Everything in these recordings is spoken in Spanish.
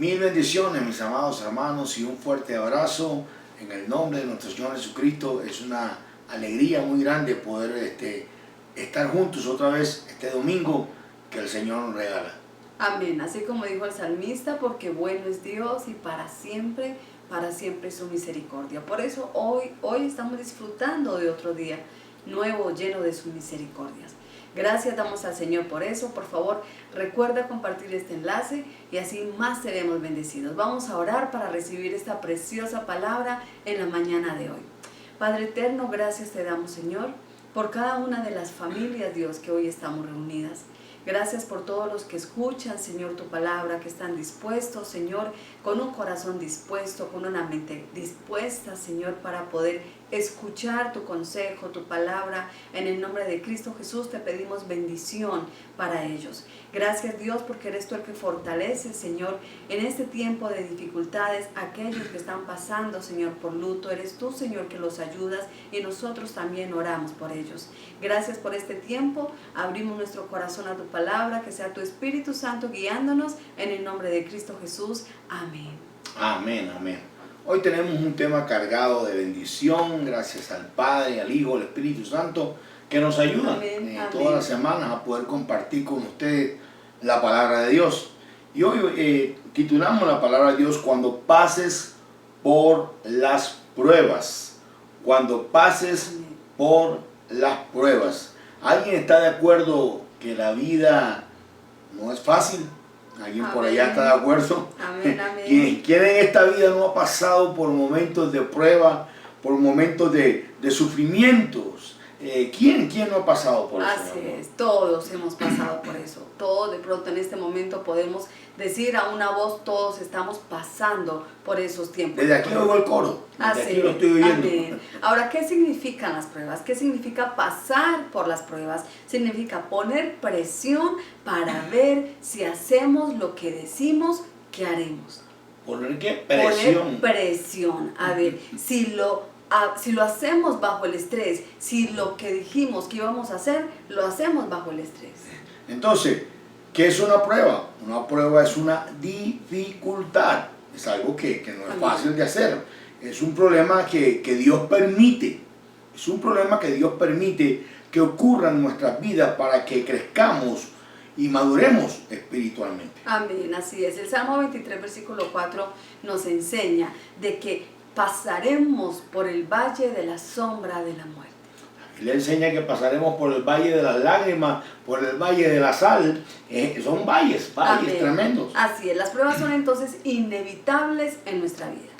Mil bendiciones, mis amados hermanos, y un fuerte abrazo en el nombre de nuestro Señor Jesucristo. Es una alegría muy grande poder estar juntos otra vez este domingo que el Señor nos regala. Amén. Así como dijo el salmista, porque bueno es Dios y para siempre su misericordia. Por eso hoy estamos disfrutando de otro día nuevo, lleno de sus misericordias. Gracias damos al Señor por eso. Por favor, recuerda compartir este enlace y así más seremos bendecidos. Vamos a orar para recibir esta preciosa palabra en la mañana de hoy. Padre eterno, gracias te damos, Señor, por cada una de las familias, Dios, que hoy estamos reunidas. Gracias por todos los que escuchan, Señor, tu palabra, que están dispuestos, Señor, con un corazón dispuesto, con una mente dispuesta, Señor, para poder escuchar tu consejo, tu palabra. En el nombre de Cristo Jesús te pedimos bendición para ellos. Gracias, Dios, porque eres tú el que fortalece, Señor, en este tiempo de dificultades, aquellos que están pasando, Señor, por luto. Eres tú, Señor, que los ayudas y nosotros también oramos por ellos. Gracias por este tiempo. Abrimos nuestro corazón a tu palabra, que sea tu Espíritu Santo guiándonos en el nombre de Cristo Jesús. Amén. Amén, amén. Hoy tenemos un tema cargado de bendición, gracias al Padre, al Hijo, al Espíritu Santo, que nos ayudan todas las semanas a poder compartir con ustedes la palabra de Dios. Y hoy titulamos la palabra de Dios, cuando pases por las pruebas. Cuando pases por las pruebas. ¿Alguien está de acuerdo que la vida no es fácil? ¿Alguien por allá está de acuerdo? Amén, amén. ¿Quién en esta vida no ha pasado por momentos de prueba, por momentos de sufrimientos? ¿Quién no ha pasado por eso? Así es, todos hemos pasado por eso. Todos de pronto en este momento podemos decir a una voz, todos estamos pasando por esos tiempos. Desde aquí oigo el coro, desde aquí lo estoy oyendo. Amén. Ahora, ¿qué significan las pruebas? ¿Qué significa pasar por las pruebas? Significa poner presión para ver si hacemos lo que decimos que haremos. ¿Poner qué? Presión. Poner presión. A ver, si lo hacemos bajo el estrés, si lo que dijimos que íbamos a hacer, lo hacemos bajo el estrés. Entonces, ¿qué es una prueba? Una prueba es una dificultad, es algo que no es fácil de hacer, es un problema que Dios permite, es un problema que Dios permite que ocurra en nuestras vidas para que crezcamos y maduremos espiritualmente. Amén, así es. El Salmo 23, versículo 4 nos enseña de que pasaremos por el valle de la sombra de la muerte. Le enseña que pasaremos por el valle de las lágrimas, por el valle de la sal. Son valles tremendos. Así es, las pruebas son entonces inevitables en nuestra vida.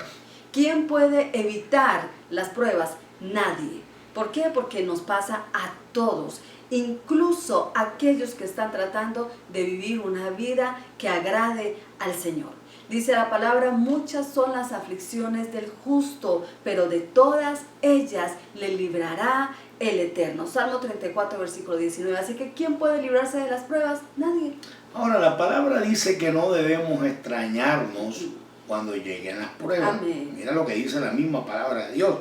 ¿Quién puede evitar las pruebas? Nadie. ¿Por qué? Porque nos pasa a todos, incluso aquellos que están tratando de vivir una vida que agrade al Señor. Dice la palabra, muchas son las aflicciones del justo, pero de todas ellas le librará el Eterno. Salmo 34, versículo 19. Así que, ¿quién puede librarse de las pruebas? Nadie. Ahora, la palabra dice que no debemos extrañarnos cuando lleguen las pruebas. Amén. Mira lo que dice la misma palabra de Dios,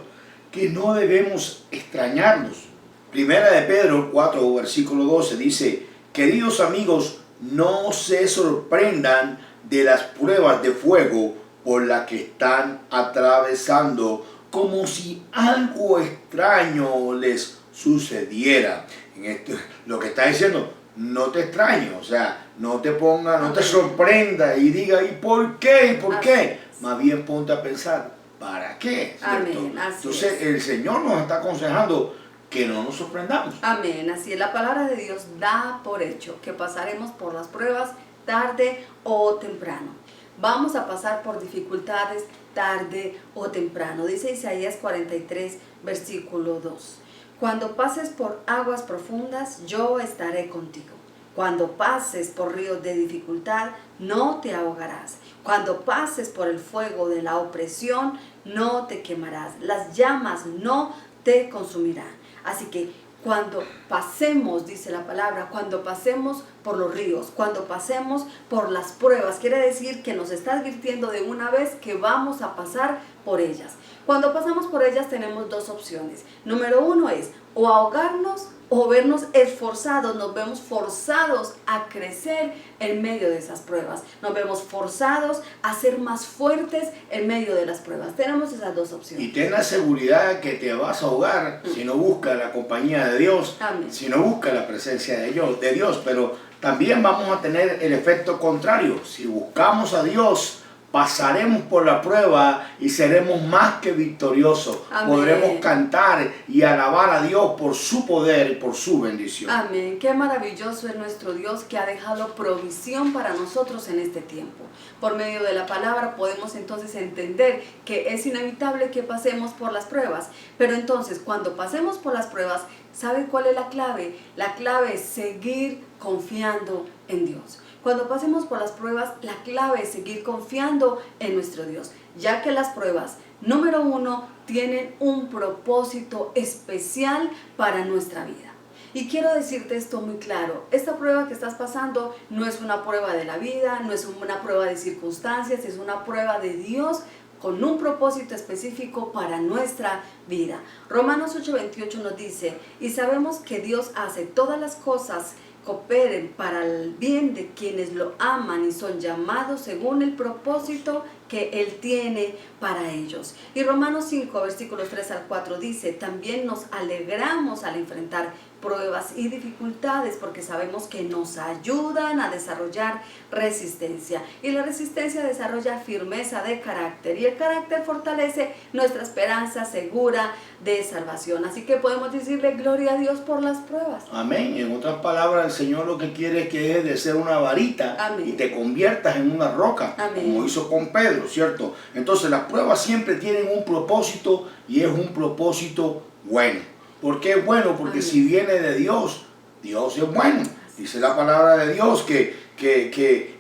que no debemos extrañarnos. Primera de Pedro 4, versículo 12 dice, queridos amigos, no se sorprendan de las pruebas de fuego por las que están atravesando, como si algo extraño les sucediera. En esto, lo que está diciendo, no te extraño, o sea, no te ponga, no te sorprenda y diga, ¿y por qué? ¿Y por qué? Más bien ponte a pensar, ¿para qué? Amén. Entonces el Señor nos está aconsejando que no nos sorprendamos. Amén, así es. La palabra de Dios da por hecho que pasaremos por las pruebas tarde o temprano. Vamos a pasar por dificultades tarde o temprano. Dice Isaías 43, versículo 2. Cuando pases por aguas profundas, yo estaré contigo. Cuando pases por ríos de dificultad, no te ahogarás. Cuando pases por el fuego de la opresión, no te quemarás. Las llamas no te consumirán. Así que cuando pasemos, dice la palabra, cuando pasemos por los ríos, cuando pasemos por las pruebas, quiere decir que nos está advirtiendo de una vez que vamos a pasar por ellas. Cuando pasamos por ellas tenemos dos opciones. Número uno es o ahogarnos o vernos esforzados, nos vemos forzados a crecer en medio de esas pruebas. Nos vemos forzados a ser más fuertes en medio de las pruebas. Tenemos esas dos opciones. Y ten la seguridad que te vas a ahogar si no buscas la compañía de Dios, Amén. si no buscas la presencia de Dios. Pero también vamos a tener el efecto contrario. Si buscamos a Dios, pasaremos por la prueba y seremos más que victoriosos. Amén. Podremos cantar y alabar a Dios por su poder y por su bendición. Amén. Qué maravilloso es nuestro Dios, que ha dejado provisión para nosotros en este tiempo. Por medio de la palabra podemos entonces entender que es inevitable que pasemos por las pruebas. Pero entonces, cuando pasemos por las pruebas, ¿sabe cuál es la clave? La clave es seguir confiando en Dios. Cuando pasemos por las pruebas, la clave es seguir confiando en nuestro Dios, ya que las pruebas, número 1, tienen un propósito especial para nuestra vida. Y quiero decirte esto muy claro: esta prueba que estás pasando no es una prueba de la vida, no es una prueba de circunstancias, es una prueba de Dios con un propósito específico para nuestra vida. Romanos 8:28 nos dice: y sabemos que Dios hace todas las cosas cooperen para el bien de quienes lo aman y son llamados según el propósito que Él tiene para ellos. Y Romanos 5, versículos 3 al 4 dice: también nos alegramos al enfrentar pruebas y dificultades, porque sabemos que nos ayudan a desarrollar resistencia. Y la resistencia desarrolla firmeza de carácter, y el carácter fortalece nuestra esperanza segura de salvación. Así que podemos decirle gloria a Dios por las pruebas. Amén. En otras palabras, el Señor lo que quiere es que dejes de ser una varita. Amén. Y te conviertas en una roca. Amén. Como hizo con Pedro, ¿cierto? Entonces las pruebas siempre tienen un propósito, y es un propósito bueno. ¿Por qué es bueno? Porque amén, si viene de Dios, Dios es bueno. Dice la palabra de Dios que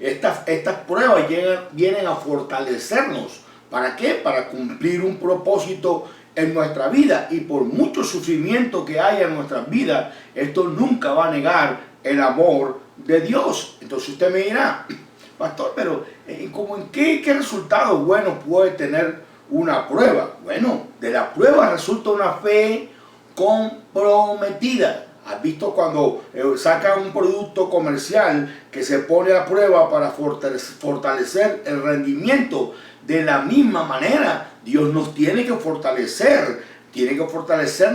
estas pruebas vienen a fortalecernos. ¿Para qué? Para cumplir un propósito en nuestra vida. Y por mucho sufrimiento que haya en nuestras vidas, esto nunca va a negar el amor de Dios. Entonces usted me dirá: pastor, pero ¿cómo en qué resultados buenos puede tener una prueba? Bueno, de la prueba resulta una fe comprometida. ¿Has visto cuando sacan un producto comercial que se pone a prueba para fortalecer el rendimiento? De la misma manera, Dios nos tiene que fortalecer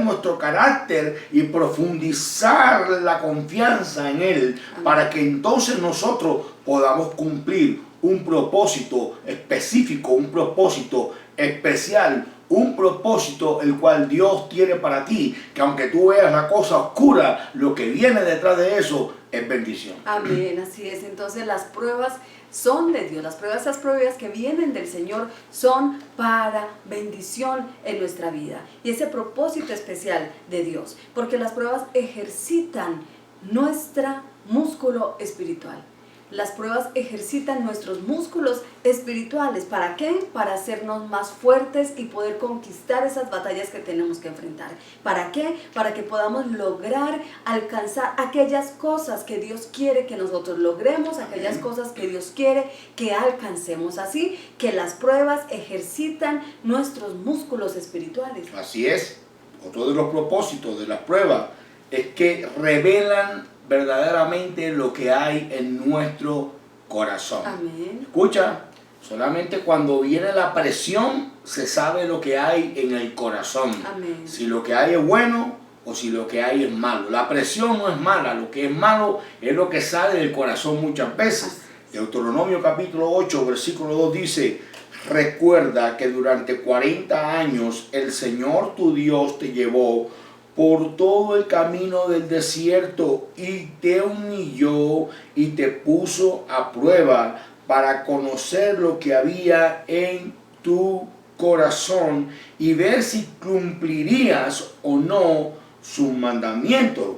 nuestro carácter y profundizar la confianza en Él, para que entonces nosotros podamos cumplir un propósito específico, un propósito especial, un propósito el cual Dios tiene para ti, que aunque tú veas la cosa oscura, lo que viene detrás de eso es bendición. Amén, así es. Entonces las pruebas son de Dios. Esas pruebas que vienen del Señor son para bendición en nuestra vida. Y ese propósito especial de Dios, porque las pruebas ejercitan nuestro músculo espiritual. Las pruebas ejercitan nuestros músculos espirituales. ¿Para qué? Para hacernos más fuertes y poder conquistar esas batallas que tenemos que enfrentar. ¿Para qué? Para que podamos lograr alcanzar aquellas cosas que Dios quiere que nosotros logremos, aquellas cosas que Dios quiere que alcancemos. Así que las pruebas ejercitan nuestros músculos espirituales. Así es. Otro de los propósitos de las pruebas es que revelan verdaderamente lo que hay en nuestro corazón. Amén. Escucha, solamente cuando viene la presión se sabe lo que hay en el corazón. Amén. Si lo que hay es bueno o si lo que hay es malo. La presión no es mala, lo que es malo es lo que sale del corazón muchas veces. Deuteronomio capítulo 8, versículo 2 dice: recuerda que durante 40 años el Señor tu Dios te llevó por todo el camino del desierto y te humilló y te puso a prueba para conocer lo que había en tu corazón y ver si cumplirías o no sus mandamientos.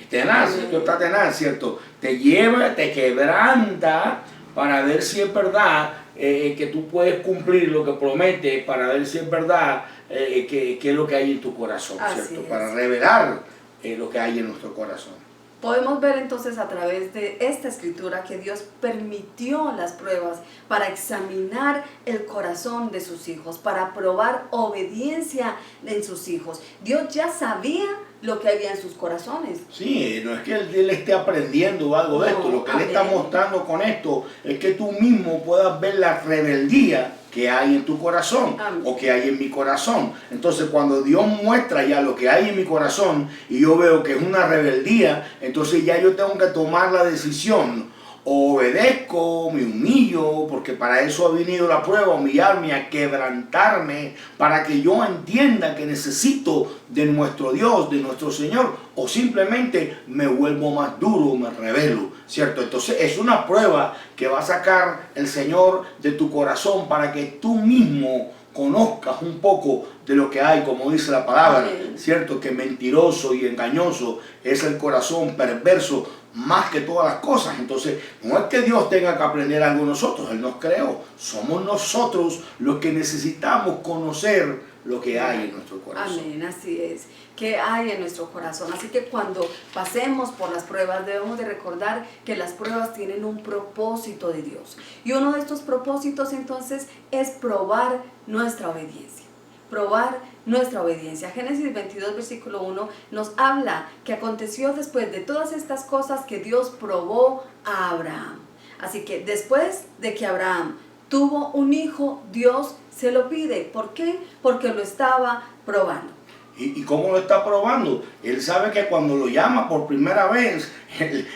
Tenaz, esto está tenaz, ¿cierto? Te lleva, te quebranta para ver si es verdad que tú puedes cumplir lo que prometes, para ver si es verdad qué es lo que hay en tu corazón, ¿cierto? Para revelar lo que hay en nuestro corazón. Podemos ver entonces a través de esta escritura que Dios permitió las pruebas para examinar el corazón de sus hijos, para probar obediencia en sus hijos. Dios ya sabía lo que había en sus corazones. Sí, no es que él esté aprendiendo algo de esto, lo que él está mostrando con esto es que tú mismo puedas ver la rebeldía que hay en tu corazón o que hay en mi corazón. Entonces cuando Dios muestra ya lo que hay en mi corazón y yo veo que es una rebeldía, entonces ya yo tengo que tomar la decisión. O obedezco, me humillo, porque para eso ha venido la prueba, a humillarme, a quebrantarme, para que yo entienda que necesito de nuestro Dios, de nuestro Señor, o simplemente me vuelvo más duro, me rebelo, ¿cierto? Entonces es una prueba que va a sacar el Señor de tu corazón para que tú mismo conozcas un poco de lo que hay, como dice la palabra, ¿cierto? Que mentiroso y engañoso es el corazón perverso más que todas las cosas. Entonces no es que Dios tenga que aprender algo de nosotros, Él nos creó, somos nosotros los que necesitamos conocer lo que hay en nuestro corazón. Amén, así es, que hay en nuestro corazón. Así que cuando pasemos por las pruebas debemos de recordar que las pruebas tienen un propósito de Dios. Y uno de estos propósitos entonces es probar nuestra obediencia. Probar nuestra obediencia. Génesis 22, versículo 1 nos habla que aconteció después de todas estas cosas que Dios probó a Abraham. Así que después de que Abraham tuvo un hijo, Dios se lo pide. ¿Por qué? Porque lo estaba probando. ¿Y cómo lo está probando? Él sabe que cuando lo llama por primera vez,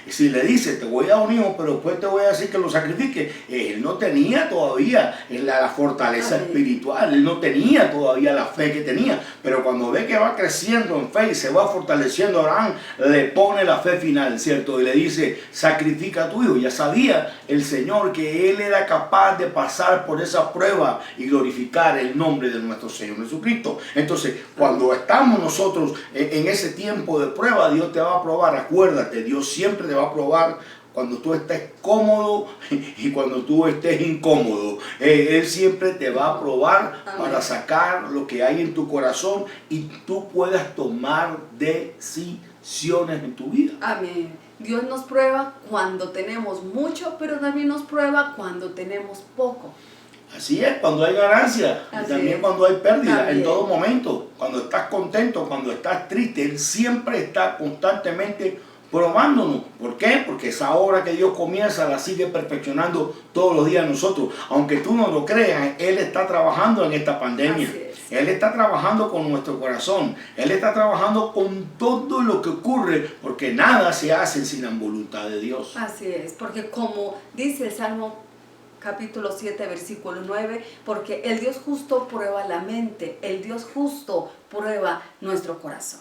si le dice, te voy a dar un hijo, pero después te voy a decir que lo sacrifique, él no tenía todavía la fortaleza espiritual, él no tenía todavía la fe que tenía, pero cuando ve que va creciendo en fe y se va fortaleciendo, Abraham le pone la fe final, ¿cierto? Y le dice, sacrifica a tu hijo. Ya sabía el Señor que él era capaz de pasar por esa prueba y glorificar el nombre de nuestro Señor Jesucristo. Entonces, cuando estamos nosotros en ese tiempo de prueba, Dios te va a probar. Acuérdate, Dios siempre te va a probar cuando tú estés cómodo y cuando tú estés incómodo. Él siempre te va a probar para sacar lo que hay en tu corazón y tú puedas tomar decisiones en tu vida. Amén. Dios nos prueba cuando tenemos mucho, pero también nos prueba cuando tenemos poco. Así es, cuando hay ganancia, y también cuando hay pérdida, en todo momento. Cuando estás contento, cuando estás triste, Él siempre está constantemente probándonos. ¿Por qué? Porque esa obra que Dios comienza la sigue perfeccionando todos los días nosotros. Aunque tú no lo creas, Él está trabajando en esta pandemia. Él está trabajando con nuestro corazón. Él está trabajando con todo lo que ocurre, porque nada se hace sin la voluntad de Dios. Así es, porque como dice el Salmo capítulo 7, versículo 9, porque el Dios justo prueba la mente, el Dios justo prueba nuestro corazón.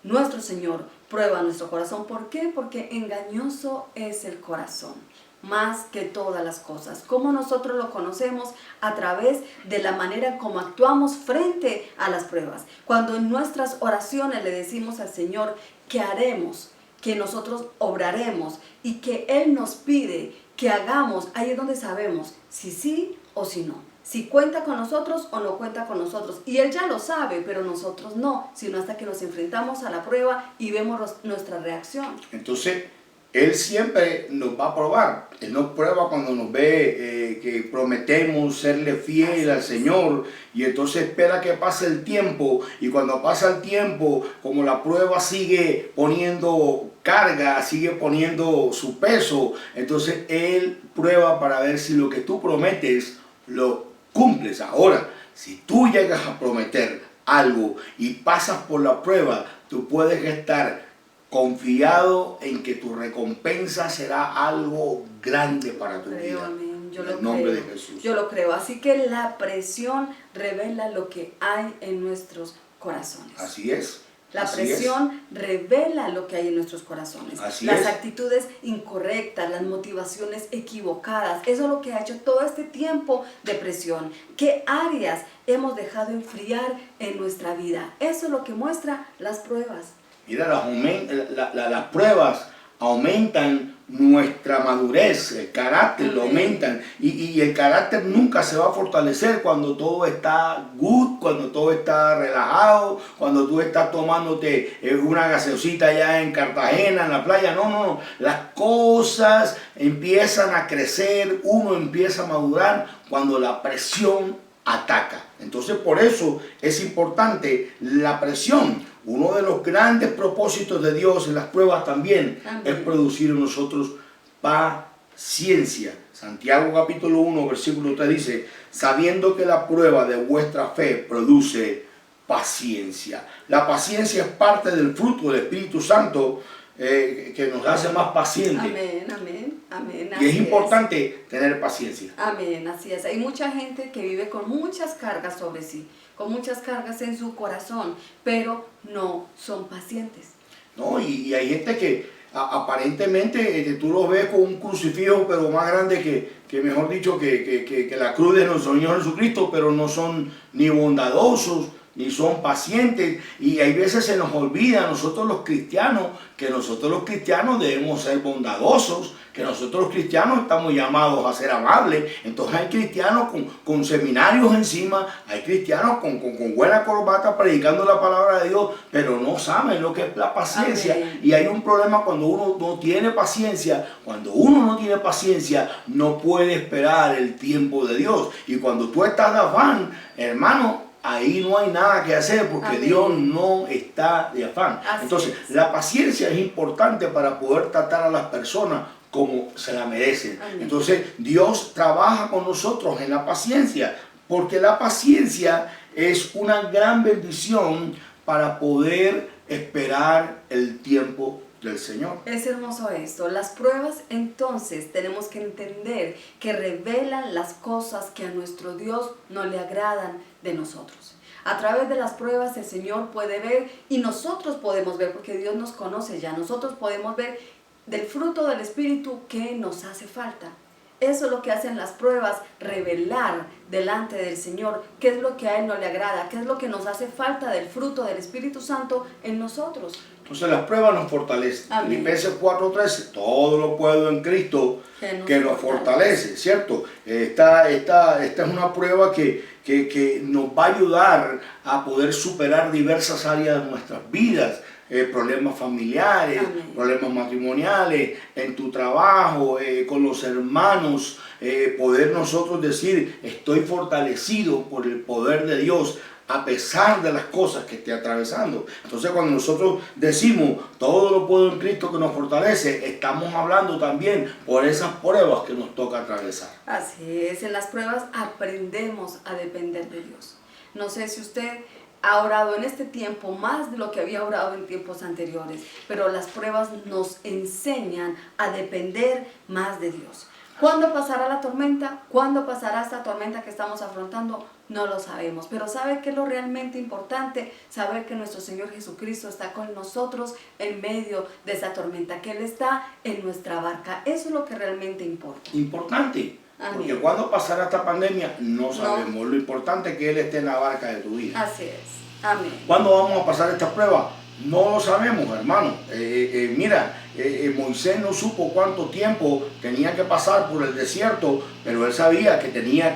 Nuestro Señor prueba nuestro corazón. ¿Por qué? Porque engañoso es el corazón, más que todas las cosas. ¿Cómo nosotros lo conocemos? A través de la manera como actuamos frente a las pruebas. Cuando en nuestras oraciones le decimos al Señor que haremos, que nosotros obraremos y que Él nos pide que hagamos, ahí es donde sabemos si sí o si no. Si cuenta con nosotros o no cuenta con nosotros. Y Él ya lo sabe, pero nosotros no, sino hasta que nos enfrentamos a la prueba y vemos nuestra reacción. Entonces, Él siempre nos va a probar. Él nos prueba cuando nos ve que prometemos serle fiel al Señor. Y entonces espera que pase el tiempo. Y cuando pasa el tiempo, como la prueba sigue poniendo carga, sigue poniendo su peso, entonces Él prueba para ver si lo que tú prometes lo cumples. Ahora, si tú llegas a prometer algo y pasas por la prueba, tú puedes estar confiado en que tu recompensa será algo grande para tu vida. Amén. Yo en lo el nombre creo. de Jesús. Yo lo creo. Así que la presión revela lo que hay en nuestros corazones. Así es. La presión revela lo que hay en nuestros corazones. Las actitudes incorrectas, las motivaciones equivocadas. Eso es lo que ha hecho todo este tiempo de presión. ¿Qué áreas hemos dejado enfriar en nuestra vida? Eso es lo que muestra las pruebas. Mira, las pruebas aumentan nuestra madurez, el carácter lo aumentan y el carácter nunca se va a fortalecer cuando todo está good, cuando todo está relajado, cuando tú estás tomándote una gaseosita allá en Cartagena, en la playa. No, las cosas empiezan a crecer, uno empieza a madurar cuando la presión ataca. Entonces por eso es importante la presión. uno de los grandes propósitos de Dios en las pruebas también es producir en nosotros paciencia. Santiago capítulo 1, versículo 3 dice, sabiendo que la prueba de vuestra fe produce paciencia. La paciencia es parte del fruto del Espíritu Santo que nos hace más pacientes. Amén, amén, amén. Y es importante tener paciencia. Amén, así es. Hay mucha gente que vive con muchas cargas sobre sí, con muchas cargas en su corazón, pero no son pacientes. No, y hay gente que aparentemente tú los ves con un crucifijo, pero más grande que mejor dicho, que la cruz de nuestro Señor Jesucristo, pero no son ni bondadosos, ni son pacientes. Y hay veces se nos olvida a nosotros los cristianos, que nosotros los cristianos debemos ser bondadosos, que nosotros los cristianos estamos llamados a ser amables. Entonces hay cristianos con seminarios encima, hay cristianos con buena corbata predicando la palabra de Dios, pero no saben lo que es la paciencia. Amén. Y hay un problema cuando uno no tiene paciencia. Cuando uno no tiene paciencia, no puede esperar el tiempo de Dios. Y cuando tú estás de afán, hermano, ahí no hay nada que hacer porque Amén. Dios no está de afán. Así Entonces, es. la paciencia es importante para poder tratar a las personas como se la merecen. Amén. Entonces, Dios trabaja con nosotros en la paciencia, porque la paciencia es una gran bendición para poder esperar el tiempo del Señor. Es hermoso esto. Las pruebas, entonces, tenemos que entender que revelan las cosas que a nuestro Dios no le agradan de nosotros. A través de las pruebas el Señor puede ver y nosotros podemos ver, porque Dios nos conoce ya. Nosotros podemos ver del fruto del Espíritu que nos hace falta. Eso es lo que hacen las pruebas, revelar delante del Señor qué es lo que a Él no le agrada, qué es lo que nos hace falta del fruto del Espíritu Santo en nosotros. Entonces las pruebas nos fortalecen. Amén. Filipenses 4:13, todo lo puedo en Cristo que nos fortalece, ¿cierto? Esta es una prueba que nos va a ayudar a poder superar diversas áreas de nuestras vidas. Problemas familiares, Amén. problemas matrimoniales, en tu trabajo, con los hermanos, poder nosotros decir, estoy fortalecido por el poder de Dios a pesar de las cosas que esté atravesando. Entonces cuando nosotros decimos, todo lo puedo en Cristo que nos fortalece, estamos hablando también por esas pruebas que nos toca atravesar. Así es, en las pruebas aprendemos a depender de Dios. No sé si usted ha orado en este tiempo más de lo que había orado en tiempos anteriores, pero las pruebas nos enseñan a depender más de Dios. ¿Cuándo pasará la tormenta? ¿Cuándo pasará esta tormenta que estamos afrontando? No lo sabemos, pero ¿sabe qué es lo realmente importante? Saber que nuestro Señor Jesucristo está con nosotros en medio de esa tormenta, que Él está en nuestra barca. Eso es lo que realmente importa. Importante. Amén. Porque cuando pasará esta pandemia no sabemos. Lo importante es que Él esté en la barca de tu vida. Así es. Amén. ¿Cuándo vamos a pasar esta prueba? No lo sabemos, hermano. Moisés no supo cuánto tiempo tenía que pasar por el desierto, pero él sabía que tenía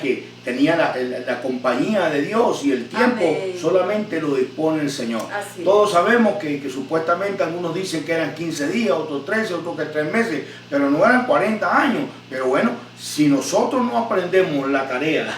la compañía de Dios y el tiempo Amén. solamente lo dispone el Señor. Así Todos sabemos que supuestamente algunos dicen que eran 15 días, otros 13, otros que 3 meses, pero no eran 40 años. Pero bueno, si nosotros no aprendemos la tarea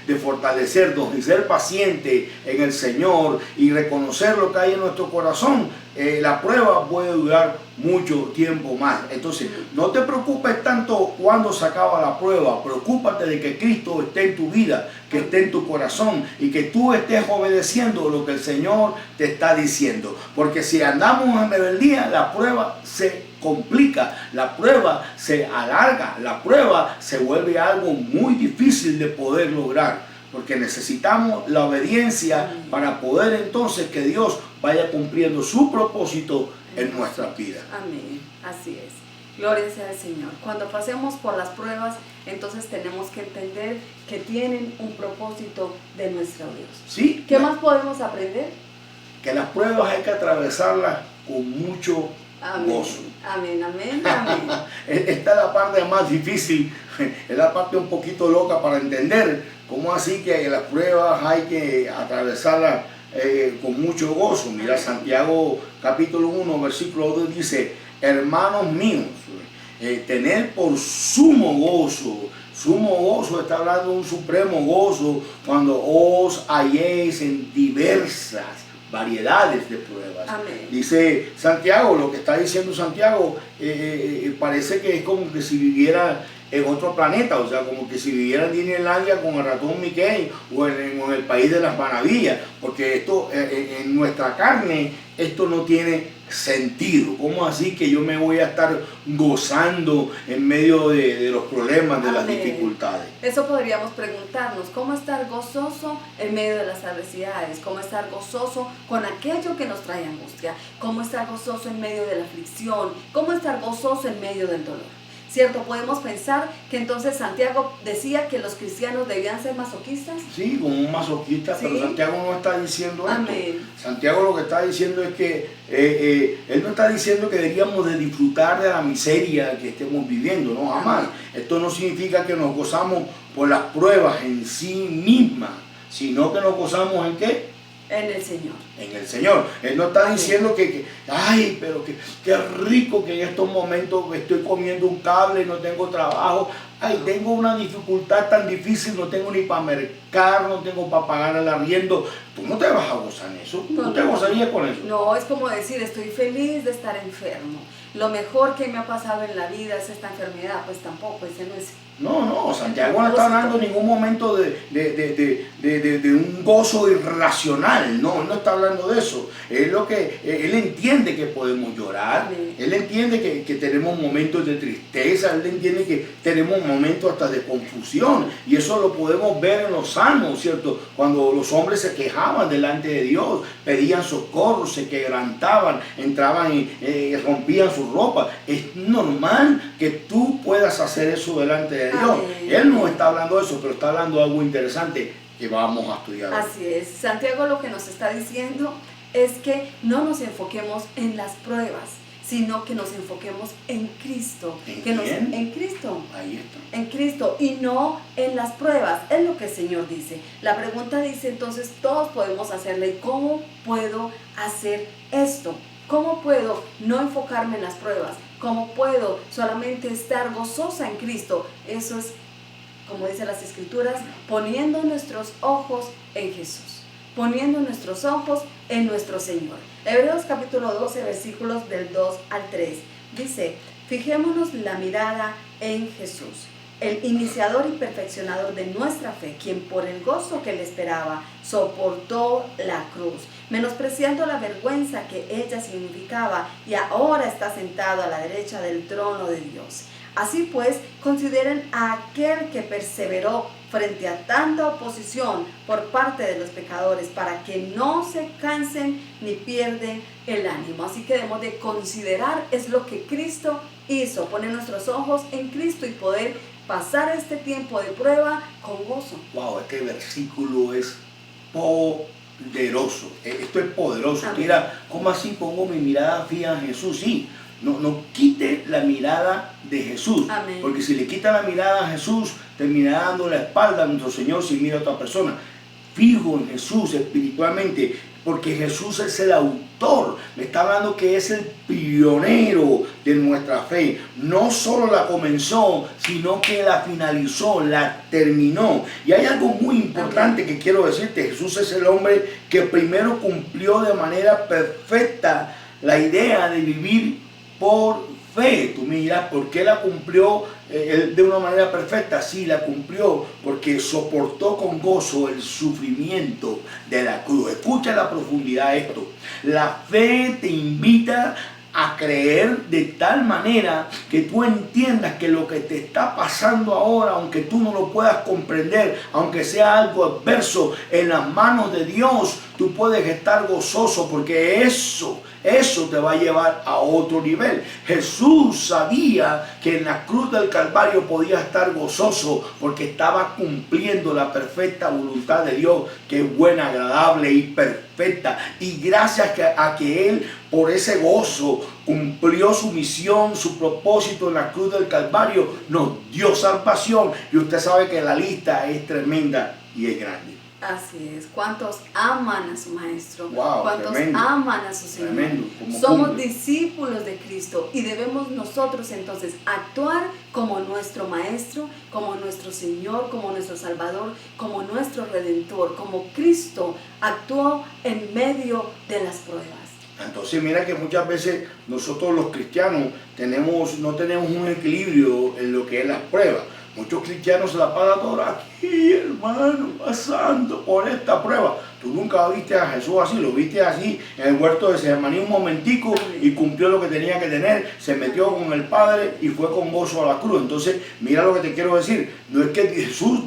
de fortalecernos y ser pacientes en el Señor y reconocer lo que hay en nuestro corazón, la prueba puede durar mucho tiempo más. Entonces, no te preocupes tanto cuando se acaba la prueba, preocúpate de que Cristo esté en tu vida, que esté en tu corazón y que tú estés obedeciendo lo que el Señor te está diciendo. Porque si andamos en rebeldía, la prueba se complica, la prueba se alarga, la prueba se vuelve algo muy difícil de poder lograr. Porque necesitamos la obediencia para poder entonces que Dios vaya cumpliendo su propósito en nuestras vidas. Amén, así es. Gloria sea al Señor. Cuando pasemos por las pruebas, entonces tenemos que entender que tienen un propósito de nuestro Dios. ¿Sí? ¿Qué más podemos aprender? Que las pruebas hay que atravesarlas con mucho Amén, gozo. amén, amén, amén. Esta es la parte más difícil, es la parte un poquito loca para entender cómo así que las pruebas hay que atravesarlas con mucho gozo. Mira, Santiago capítulo 1, versículo 2 dice, hermanos míos, tener por sumo gozo está hablando de un supremo gozo cuando os halléis en diversas variedades de pruebas. Amén. Dice Santiago, lo que está diciendo Santiago, parece que es como que si viviera en otro planeta, o sea, como que si viviera en Disneylandia con el ratón Mickey o en el país de las maravillas, porque esto, en nuestra carne, esto no tiene sentido. ¿Cómo así que yo me voy a estar gozando en medio de los problemas, de las Amén. dificultades? Eso podríamos preguntarnos, ¿cómo estar gozoso en medio de las adversidades? ¿Cómo estar gozoso con aquello que nos trae angustia? ¿Cómo estar gozoso en medio de la aflicción? ¿Cómo estar gozoso en medio del dolor? ¿Cierto? Podemos pensar que entonces Santiago decía que los cristianos debían ser masoquistas. Sí, como un masoquista, Sí. pero Santiago no está diciendo esto. Amén. Santiago lo que está diciendo es que él no está diciendo que deberíamos de disfrutar de la miseria que estemos viviendo, no, jamás. Amén. Esto no significa que nos gozamos por las pruebas en sí mismas, sino que nos gozamos ¿en qué? En el Señor. En el Señor. Él no está Amén. diciendo ay, pero qué rico que en estos momentos estoy comiendo un cable, no tengo trabajo, ay, tengo una dificultad tan difícil, no tengo ni para mercar, no tengo para pagar el arriendo. Tú no te vas a gozar en eso, tú no te gozarías con eso. No, es como decir, estoy feliz de estar enfermo. Lo mejor que me ha pasado en la vida es esta enfermedad. Pues tampoco, ese no es. No, Santiago no está hablando en ningún momento de un gozo irracional, no, él no está hablando de eso. Él entiende que podemos llorar, Amén. él entiende que tenemos momentos de tristeza, él entiende que tenemos momentos hasta de confusión, y eso lo podemos ver en los salmos, ¿cierto? Cuando los hombres se quejaban delante de Dios, pedían socorro, se quebrantaban, entraban y rompían su ropa. Es normal que tú puedas hacer eso delante de Dios. Amén. Él no está hablando de eso, pero está hablando de algo interesante que vamos a estudiar. Así es. Santiago lo que nos está diciendo es que no nos enfoquemos en las pruebas, sino que nos enfoquemos en Cristo. ¿En que quién? En Cristo. Ahí está. En Cristo y no en las pruebas. Es lo que el Señor dice. La pregunta dice entonces, todos podemos hacerla. ¿Y cómo puedo hacer esto? ¿Cómo puedo no enfocarme en las pruebas? ¿Cómo puedo solamente estar gozosa en Cristo? Eso es, como dicen las Escrituras, poniendo nuestros ojos en Jesús. Poniendo nuestros ojos en nuestro Señor. Hebreos capítulo 12, versículos del 2 al 3. Dice, fijémonos la mirada en Jesús, el iniciador y perfeccionador de nuestra fe, quien por el gozo que le esperaba soportó la cruz, menospreciando la vergüenza que ella significaba, y ahora está sentado a la derecha del trono de Dios. Así pues, consideren a aquel que perseveró frente a tanta oposición por parte de los pecadores, para que no se cansen ni pierden el ánimo. Así que debemos de considerar, es lo que Cristo hizo, poner nuestros ojos en Cristo y poder pasar este tiempo de prueba con gozo. Wow, este versículo es poderoso. Esto es poderoso. Amén. Mira, ¿cómo así pongo mi mirada fija en Jesús? Sí, no quite la mirada de Jesús. Amén. Porque si le quita la mirada a Jesús, terminará dando la espalda a nuestro Señor si mira a otra persona. Fijo en Jesús espiritualmente, porque Jesús es el autor. Me está hablando que es el pionero de nuestra fe. No solo la comenzó, sino que la finalizó, la terminó. Y hay algo muy importante que quiero decirte. Jesús es el hombre que primero cumplió de manera perfecta la idea de vivir por fe. Tú me dirás, ¿por qué la cumplió de una manera perfecta? Sí, la cumplió porque soportó con gozo el sufrimiento de la cruz. Escucha la profundidad de esto. La fe te invita a creer de tal manera que tú entiendas que lo que te está pasando ahora, aunque tú no lo puedas comprender, aunque sea algo adverso, en las manos de Dios, tú puedes estar gozoso, porque eso te va a llevar a otro nivel. Jesús sabía que en la cruz del Calvario podía estar gozoso porque estaba cumpliendo la perfecta voluntad de Dios, que es buena, agradable y perfecta. Y gracias a que Él, por ese gozo, cumplió su misión, su propósito en la cruz del Calvario, nos dio salvación. Y usted sabe que la lista es tremenda y es grande. Así es. ¿Cuántos aman a su Maestro? Wow, ¿Cuántos tremendo. aman a su Señor? Tremendo, como Somos cumple. discípulos de Cristo y debemos nosotros entonces actuar como nuestro Maestro, como nuestro Señor, como nuestro Salvador, como nuestro Redentor, como Cristo actuó en medio de las pruebas. Entonces mira que muchas veces nosotros los cristianos no tenemos un equilibrio en lo que es las pruebas. Muchos cristianos se la pasan toda aquí, hermano, pasando por esta prueba. Tú nunca viste a Jesús así, lo viste así en el huerto de Getsemaní un momentico y cumplió lo que tenía que tener, se metió con el Padre y fue con gozo a la cruz. Entonces, mira lo que te quiero decir, no es que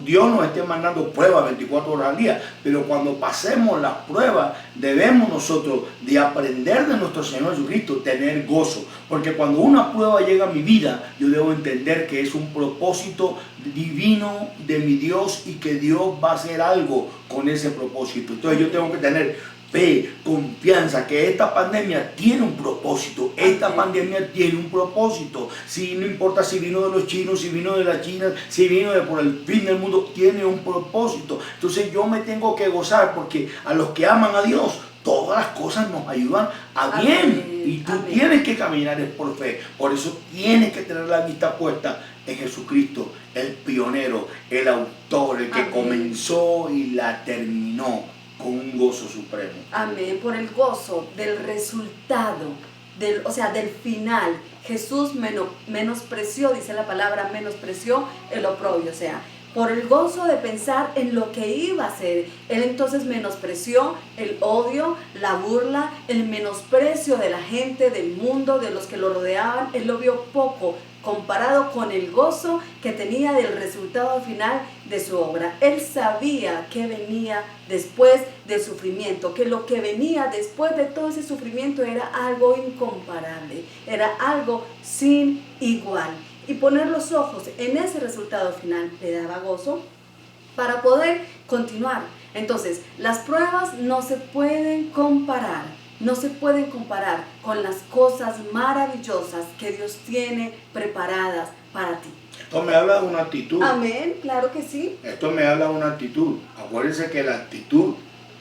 Dios nos esté mandando pruebas 24 horas al día, pero cuando pasemos las pruebas, debemos nosotros de aprender de nuestro Señor Jesucristo, tener gozo. Porque cuando una prueba llega a mi vida, yo debo entender que es un propósito divino de mi Dios y que Dios va a hacer algo con ese propósito. Entonces yo tengo que tener fe, confianza, que esta pandemia tiene un propósito. Esta pandemia tiene un propósito. Si no importa si vino de los chinos, si vino de la China, si vino de por el fin del mundo, tiene un propósito. Entonces yo me tengo que gozar porque a los que aman a Dios, todas las cosas nos ayudan a bien. Y tú tienes que caminar por fe. Por eso tienes que tener la vista puesta en Jesucristo, el pionero, el autor, el que comenzó y la terminó con un gozo supremo. Amén. Por el gozo del resultado, del final. Jesús menospreció, dice la palabra, menospreció el oprobio. O sea, por el gozo de pensar en lo que iba a ser. Él entonces menospreció el odio, la burla, el menosprecio de la gente, del mundo, de los que lo rodeaban. Él lo vio poco comparado con el gozo que tenía del resultado final de su obra. Él sabía que venía después del sufrimiento, que lo que venía después de todo ese sufrimiento era algo incomparable, era algo sin igual. Y poner los ojos en ese resultado final le daba gozo para poder continuar. Entonces, las pruebas no se pueden comparar. No se pueden comparar con las cosas maravillosas que Dios tiene preparadas para ti. Esto me habla de una actitud. Amén, claro que sí. Esto me habla de una actitud. Acuérdense que la actitud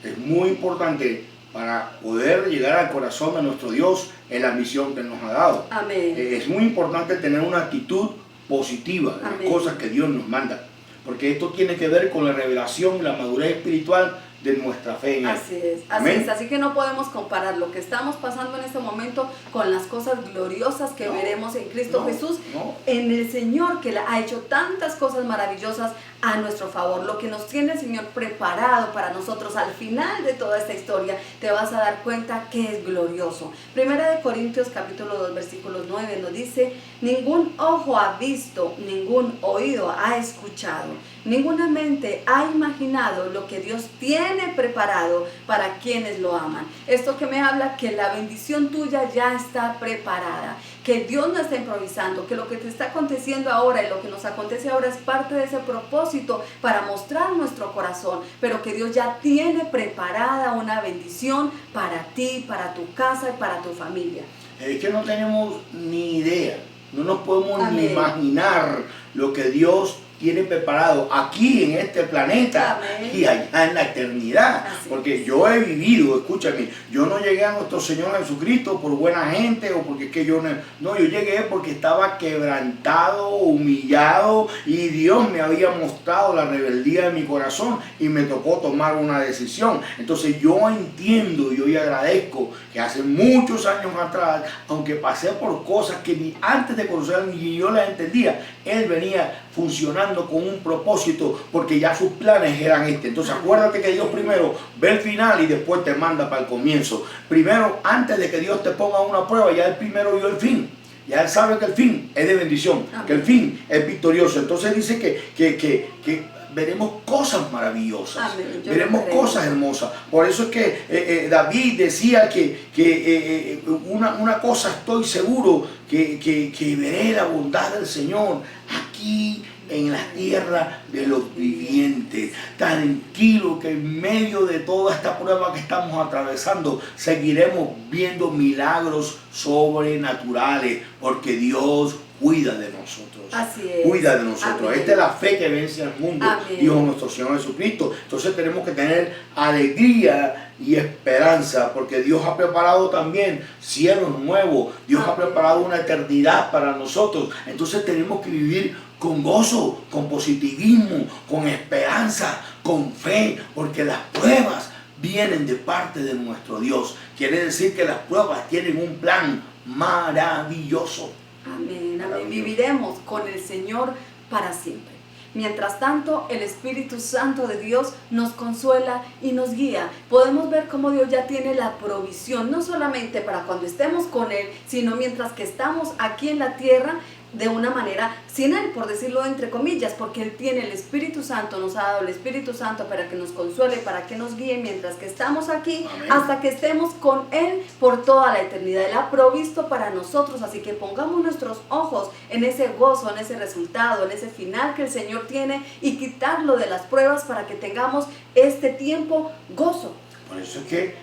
es muy importante para poder llegar al corazón de nuestro Dios en la misión que Él nos ha dado. Amén. Es muy importante tener una actitud positiva en las cosas que Dios nos manda. Porque esto tiene que ver con la revelación y la madurez espiritual de nuestra fe en Él. Así es, así es. Así que no podemos comparar lo que estamos pasando en este momento con las cosas gloriosas que veremos en Cristo Jesús, en el Señor que ha hecho tantas cosas maravillosas a nuestro favor. Lo que nos tiene el Señor preparado para nosotros al final de toda esta historia, te vas a dar cuenta que es glorioso. Primera de Corintios capítulo 2 versículos 9 nos dice: ningún ojo ha visto, ningún oído ha escuchado, ninguna mente ha imaginado lo que Dios tiene preparado para quienes lo aman. Esto que me habla que la bendición tuya ya está preparada, que Dios no está improvisando, que lo que te está aconteciendo ahora y lo que nos acontece ahora es parte de ese propósito para mostrar nuestro corazón, pero que Dios ya tiene preparada una bendición para ti, para tu casa y para tu familia. Es que no tenemos ni idea, no nos podemos ni imaginar lo que Dios tiene preparado aquí en este planeta y allá en la eternidad. Porque yo he vivido, escúchame, yo no llegué a nuestro Señor Jesucristo por buena gente o porque es que yo yo llegué porque estaba quebrantado, humillado y Dios me había mostrado la rebeldía de mi corazón y me tocó tomar una decisión. Entonces yo entiendo y hoy agradezco que hace muchos años atrás, aunque pasé por cosas que ni antes de conocer ni yo las entendía, Él venía funcionando con un propósito porque ya sus planes eran Entonces acuérdate que Dios primero ve el final y después te manda para el comienzo. Primero, antes de que Dios te ponga una prueba, ya Él primero vio el fin. Ya Él sabe que el fin es de bendición, que el fin es victorioso. Entonces dice que veremos cosas maravillosas, veremos cosas hermosas. Por eso es que David decía que una cosa estoy seguro, que veré la bondad del Señor aquí en la tierra de los vivientes. Tranquilo que en medio de toda esta prueba que estamos atravesando seguiremos viendo milagros sobrenaturales porque Dios cuida de nosotros. Así es. Cuida de nosotros. Amén. Esta es la fe que vence al mundo, Amén. dijo nuestro Señor Jesucristo. Entonces tenemos que tener alegría y esperanza, porque Dios ha preparado también cielos nuevos. Dios ha Amén. preparado una eternidad para nosotros. Entonces tenemos que vivir con gozo, con positivismo, con esperanza, con fe, porque las pruebas vienen de parte de nuestro Dios. Quiere decir que las pruebas tienen un plan maravilloso. Amén, amén. Viviremos con el Señor para siempre. Mientras tanto, el Espíritu Santo de Dios nos consuela y nos guía. Podemos ver cómo Dios ya tiene la provisión, no solamente para cuando estemos con Él, sino mientras que estamos aquí en la tierra, de una manera sin Él, por decirlo entre comillas, porque Él tiene el Espíritu Santo, nos ha dado el Espíritu Santo para que nos consuele, para que nos guíe mientras que estamos aquí. Amén. Hasta que estemos con Él por toda la eternidad. Él ha provisto para nosotros, así que pongamos nuestros ojos en ese gozo, en ese resultado, en ese final que el Señor tiene, y quitarlo de las pruebas para que tengamos este tiempo gozo. Por eso es que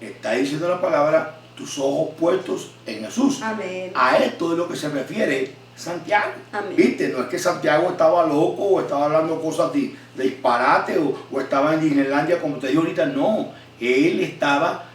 está diciendo la palabra, tus ojos puestos en Jesús. Amén. A esto es lo que se refiere Santiago. Amén. ¿Viste? No es que Santiago estaba loco o estaba hablando cosas de disparate o estaba en Disneylandia, como te digo ahorita. No, él estaba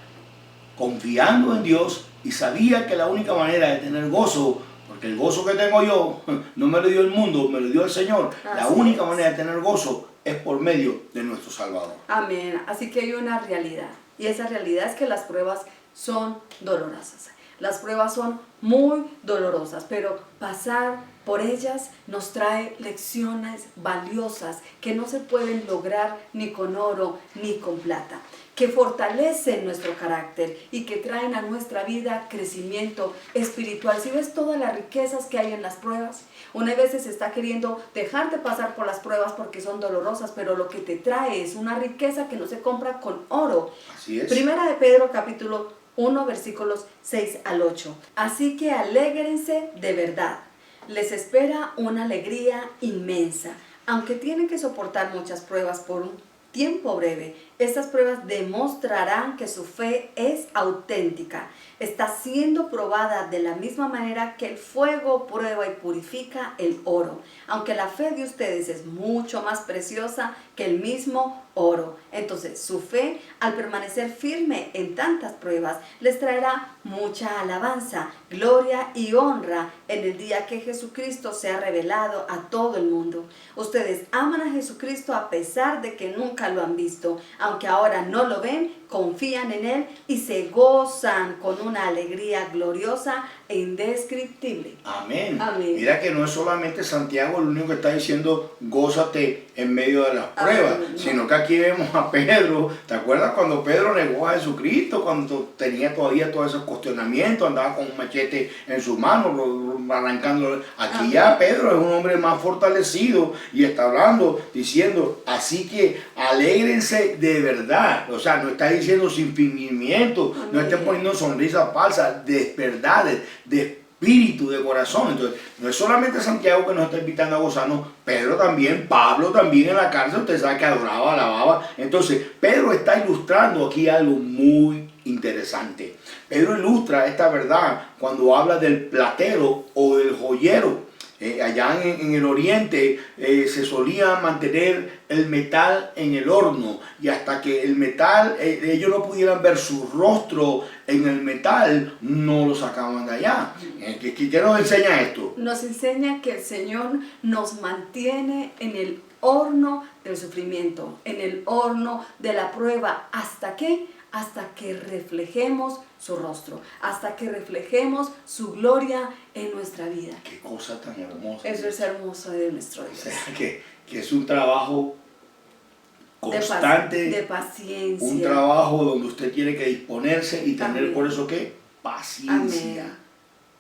confiando en Dios y sabía que la única manera de tener gozo, porque el gozo que tengo yo no me lo dio el mundo, me lo dio el Señor. La única manera de tener gozo es por medio de nuestro Salvador. Amén. Así que hay una realidad, y esa realidad es que las pruebas son dolorosas. Las pruebas son muy dolorosas, pero pasar por ellas nos trae lecciones valiosas que no se pueden lograr ni con oro ni con plata, que fortalecen nuestro carácter y que traen a nuestra vida crecimiento espiritual. Si ves todas las riquezas que hay en las pruebas, una vez se está queriendo dejarte pasar por las pruebas porque son dolorosas, pero lo que te trae es una riqueza que no se compra con oro. Así es. Primera de Pedro, capítulo 1, versículos 6 al 8. Así que alégrense de verdad. Les espera una alegría inmensa. Aunque tienen que soportar muchas pruebas por un tiempo breve, estas pruebas demostrarán que su fe es auténtica. Está siendo probada de la misma manera que el fuego prueba y purifica el oro. Aunque la fe de ustedes es mucho más preciosa que el mismo oro. Entonces, su fe, al permanecer firme en tantas pruebas, les traerá mucha alabanza, gloria y honra en el día que Jesucristo sea revelado a todo el mundo. Ustedes aman a Jesucristo a pesar de que nunca lo han visto. Aunque ahora no lo ven, confían en Él y se gozan con una alegría gloriosa e indescriptible. Amén. Amén. Mira que no es solamente Santiago el único que está diciendo gózate en medio de las pruebas, Amén. sino que aquí vemos a Pedro. ¿Te acuerdas cuando Pedro negó a Jesucristo? Cuando tenía todavía todos esos cuestionamientos, andaba con un machete en su mano, arrancándolo. Aquí Amén. ya Pedro es un hombre más fortalecido y está hablando, diciendo, así que alégrense de verdad. O sea, no está diciendo sin fingimiento, no estén poniendo sonrisas falsas, de verdades, de espíritu, de corazón. Entonces, no es solamente Santiago que nos está invitando a gozarnos, Pedro también, Pablo también en la cárcel, usted sabe que adoraba, alababa. Entonces, Pedro está ilustrando aquí algo muy interesante. Pedro ilustra esta verdad cuando habla del platero o del joyero. Allá en el oriente se solía mantener el metal en el horno, y hasta que el metal, ellos no pudieran ver su rostro en el metal, no lo sacaban de allá. ¿Qué nos enseña esto? Nos enseña que el Señor nos mantiene en el horno del sufrimiento, en el horno de la prueba. ¿Hasta qué? Hasta que reflejemos su rostro, hasta que reflejemos su gloria en nuestra vida. Qué cosa tan hermosa. Eso es hermoso de nuestro Dios. O sea, que es un trabajo constante, de paciencia. Un trabajo donde usted tiene que disponerse y tener, Amén, por eso que paciencia. Amén,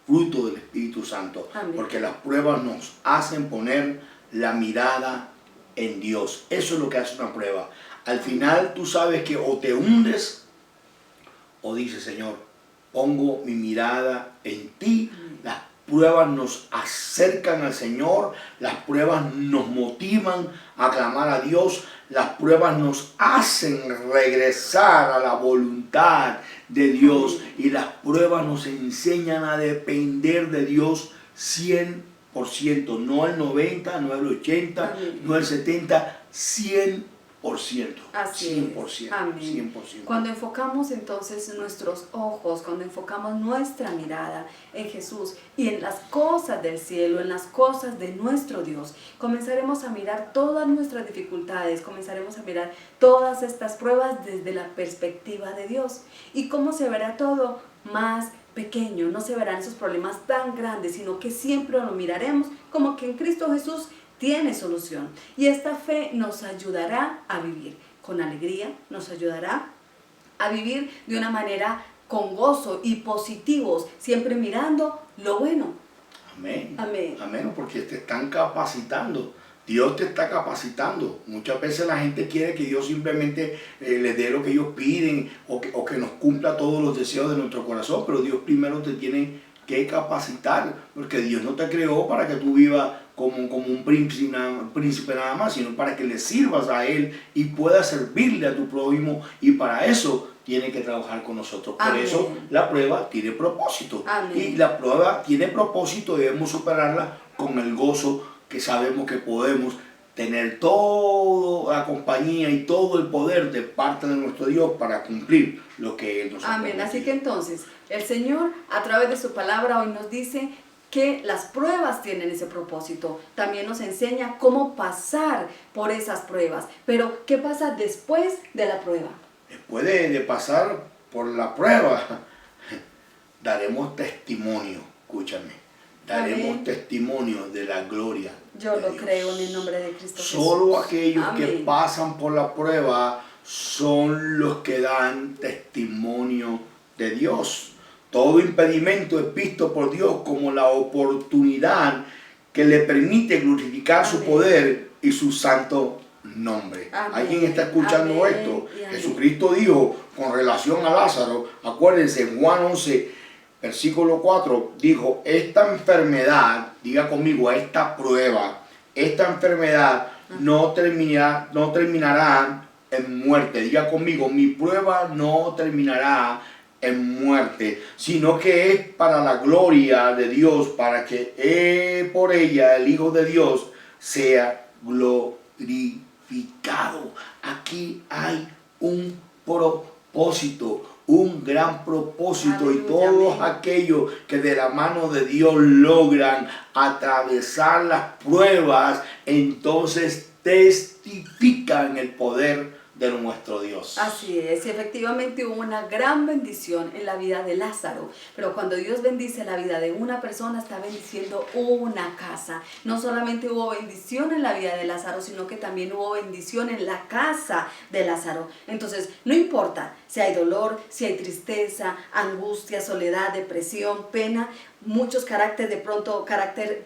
fruto del Espíritu Santo. Amén, porque las pruebas nos hacen poner la mirada en Dios. Eso es lo que hace una prueba. Al final tú sabes que o te hundes o dices, Señor, pongo mi mirada en ti. Las pruebas nos acercan al Señor, las pruebas nos motivan a clamar a Dios, las pruebas nos hacen regresar a la voluntad de Dios, y las pruebas nos enseñan a depender de Dios 100%, no el 90, no el 80, Amén. no el 70, 100%. Así 100%. es. Amén. 100%. Cuando enfocamos entonces nuestros ojos, cuando enfocamos nuestra mirada en Jesús y en las cosas del cielo, en las cosas de nuestro Dios, comenzaremos a mirar todas nuestras dificultades, comenzaremos a mirar todas estas pruebas desde la perspectiva de Dios. ¿Y cómo se verá todo? Más pequeño, no se verán esos problemas tan grandes, sino que siempre lo miraremos como que en Cristo Jesús tiene solución. Y esta fe nos ayudará a vivir con alegría, nos ayudará a vivir de una manera con gozo y positivos, siempre mirando lo bueno. Amén. Amén. Amén, porque te están capacitando. Dios te está capacitando. Muchas veces la gente quiere que Dios simplemente les dé lo que ellos piden o que nos cumpla todos los deseos de nuestro corazón, pero Dios primero te tiene que capacitar, porque Dios no te creó para que tú vivas como un príncipe nada más, sino para que le sirvas a Él y puedas servirle a tu prójimo, y para eso tiene que trabajar con nosotros. Por Amén. eso la prueba tiene propósito. Amén. Y la prueba tiene propósito, debemos superarla con el gozo que sabemos que podemos tener toda la compañía y todo el poder de parte de nuestro Dios para cumplir lo que Él nos ha Amén. prometido. Así que entonces, el Señor a través de su palabra hoy nos dice que las pruebas tienen ese propósito. También nos enseña cómo pasar por esas pruebas. Pero, ¿qué pasa después de la prueba? Después de pasar por la prueba, daremos testimonio, escúchame. Daremos Amén. testimonio de la gloria Yo de lo Dios. creo en el nombre de Cristo Jesús. Solo aquellos que Amén. pasan por la prueba son los que dan testimonio de Dios. Todo impedimento es visto por Dios como la oportunidad que le permite glorificar su Amén. poder y su santo nombre. Amén. ¿Alguien está escuchando Amén. esto? Y amén. Jesucristo dijo con relación a Lázaro, acuérdense, en Juan 11, versículo 4, dijo, esta enfermedad, diga conmigo, esta prueba, esta enfermedad no terminará en muerte. Diga conmigo, mi prueba no terminará en muerte, sino que es para la gloria de Dios, para que por ella el Hijo de Dios sea glorificado. Aquí hay un propósito, un gran propósito. Aleluya, Y todos amén. aquellos que de la mano de Dios logran atravesar las pruebas, entonces testifican el poder de nuestro Dios. Así es, y efectivamente hubo una gran bendición en la vida de Lázaro, pero cuando Dios bendice la vida de una persona, está bendiciendo una casa. No solamente hubo bendición en la vida de Lázaro, sino que también hubo bendición en la casa de Lázaro. Entonces, no importa si hay dolor, si hay tristeza, angustia, soledad, depresión, pena, muchos caracteres, de pronto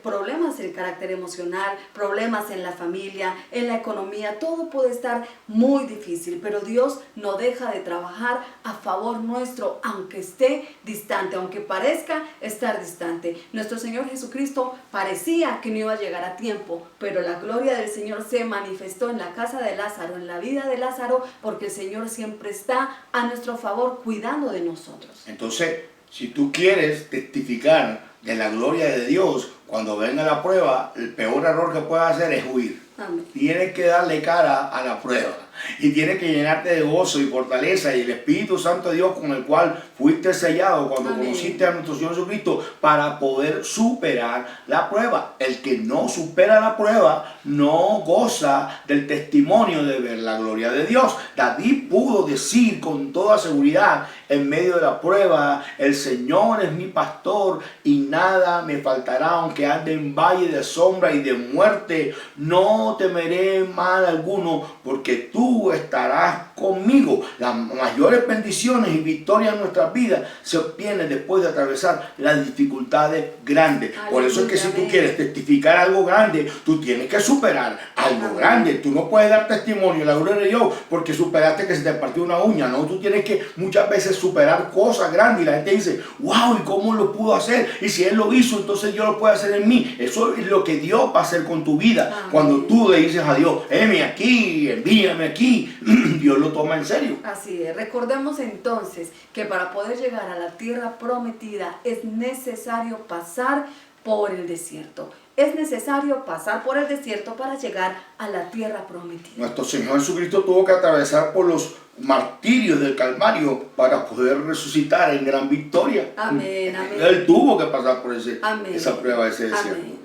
problemas en el carácter emocional, problemas en la familia, en la economía, todo puede estar muy difícil, pero Dios no deja de trabajar a favor nuestro, aunque esté distante, aunque parezca estar distante. Nuestro Señor Jesucristo parecía que no iba a llegar a tiempo, pero la gloria del Señor se manifestó en la casa de Lázaro, en la vida de Lázaro, porque el Señor siempre está a nuestro favor cuidando de nosotros. Entonces, si tú quieres testificar de la gloria de Dios, cuando venga la prueba, el peor error que puedes hacer es huir. Amén. Tienes que darle cara a la prueba y tienes que llenarte de gozo y fortaleza y el Espíritu Santo de Dios con el cual fuiste sellado cuando Amén. conociste a nuestro Señor Jesucristo para poder superar la prueba. El que no supera la prueba no goza del testimonio de ver la gloria de Dios. David pudo decir con toda seguridad en medio de la prueba, el Señor es mi pastor y nada me faltará, aunque ande en valle de sombra y de muerte, no temeré mal alguno, porque tú estarás conmigo. Las mayores bendiciones y victorias en nuestras vidas se obtienen después de atravesar las dificultades grandes. Por eso es que si tú Amén. quieres testificar algo grande, tú tienes que superar algo Amén. grande. Tú no puedes dar testimonio de la gloria de Dios porque superaste que se te partió una uña. No, tú tienes que muchas veces superar cosas grandes y la gente dice, wow, ¿y cómo lo pudo hacer? Y si Él lo hizo, entonces Dios lo puede hacer en mí. Eso es lo que Dios va a hacer con tu vida. Amén. Cuando tú le dices a Dios, heme aquí, envíame aquí, Dios lo toma en serio. Así es. Recordemos entonces que para poder llegar a la tierra prometida es necesario pasar por el desierto. Es necesario pasar por el desierto para llegar a la tierra prometida. Nuestro Señor Jesucristo tuvo que atravesar por los martirios del Calvario para poder resucitar en gran victoria. Amén, amén. Él tuvo que pasar por Amén. esa prueba, ese desierto. Amén.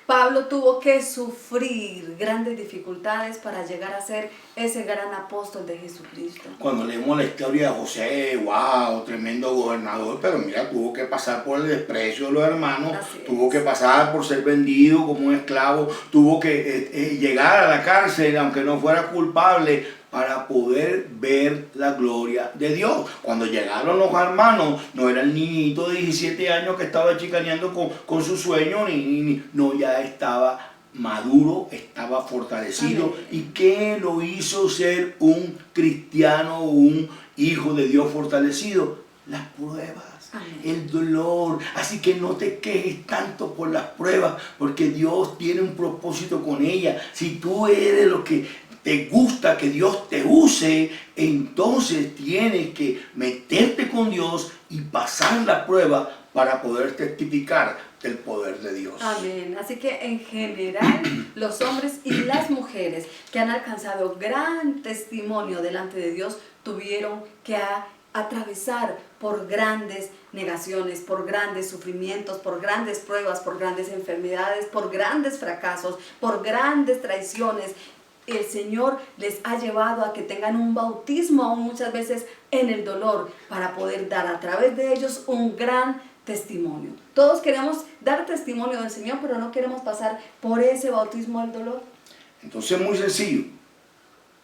Pablo tuvo que sufrir grandes dificultades para llegar a ser ese gran apóstol de Jesucristo. Cuando leemos la historia de José, wow, tremendo gobernador, pero mira, tuvo que pasar por el desprecio de los hermanos, tuvo que pasar por ser vendido como un esclavo, tuvo que llegar a la cárcel, aunque no fuera culpable, para poder ver la gloria de Dios. Cuando llegaron los hermanos, no era el niñito de 17 años que estaba chicaneando con su sueño, no, ya estaba maduro, estaba fortalecido. Amén. ¿Y qué lo hizo ser un cristiano, un hijo de Dios fortalecido? Las pruebas. Amén. El dolor. Así que no te quejes tanto por las pruebas, porque Dios tiene un propósito con ellas. Si tú eres lo que te gusta que Dios te use, entonces tienes que meterte con Dios y pasar la prueba para poder testificar del poder de Dios. Amén. Así que en general los hombres y las mujeres que han alcanzado gran testimonio delante de Dios tuvieron que atravesar por grandes negaciones, por grandes sufrimientos, por grandes pruebas, por grandes enfermedades, por grandes fracasos, por grandes traiciones. El Señor les ha llevado a que tengan un bautismo aún muchas veces en el dolor para poder dar a través de ellos un gran testimonio. Todos queremos dar testimonio del Señor, pero no queremos pasar por ese bautismo del dolor. Entonces es muy sencillo.